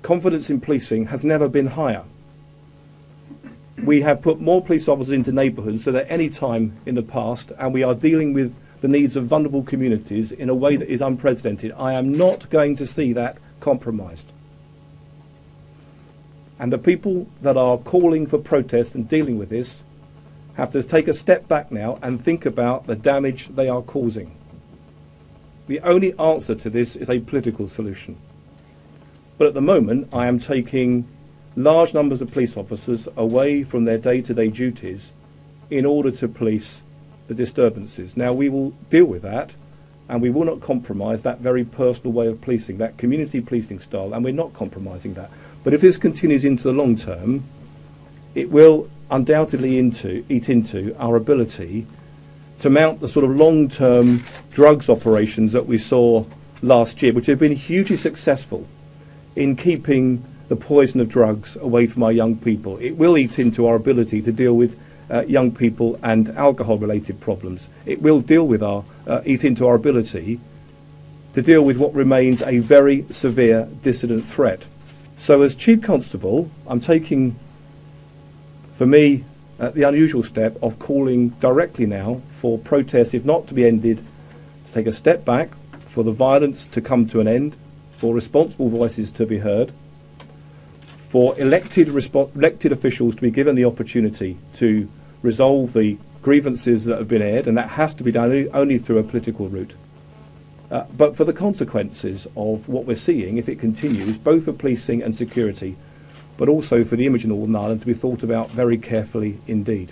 confidence in policing has never been higher. We have put more police officers into neighbourhoods than at any time in the past, and we are dealing with the needs of vulnerable communities in a way that is unprecedented. I am not going to see that compromised. And the people that are calling for protest and dealing with this have to take a step back now and think about the damage they are causing. The only answer to this is a political solution. But at the moment, I am taking large numbers of police officers away from their day-to-day duties in order to police the disturbances. Now, we will deal with that, and we will not compromise that very personal way of policing, that community policing style, and we're not compromising that. But if this continues into the long term, it will undoubtedly eat into our ability to mount the sort of long-term drugs operations that we saw last year, which have been hugely successful in keeping the poison of drugs away from our young people. It will eat into our ability to deal with young people and alcohol-related problems. It will eat into our ability to deal with what remains a very severe dissident threat. So as Chief Constable, I'm taking, for me, the unusual step of calling directly now for protests, if not to be ended, to take a step back, for the violence to come to an end, for responsible voices to be heard, for elected officials to be given the opportunity to resolve the grievances that have been aired, and that has to be done only through a political route. But for the consequences of what we're seeing, if it continues, both for policing and security, but also for the image in Northern Ireland, to be thought about very carefully indeed.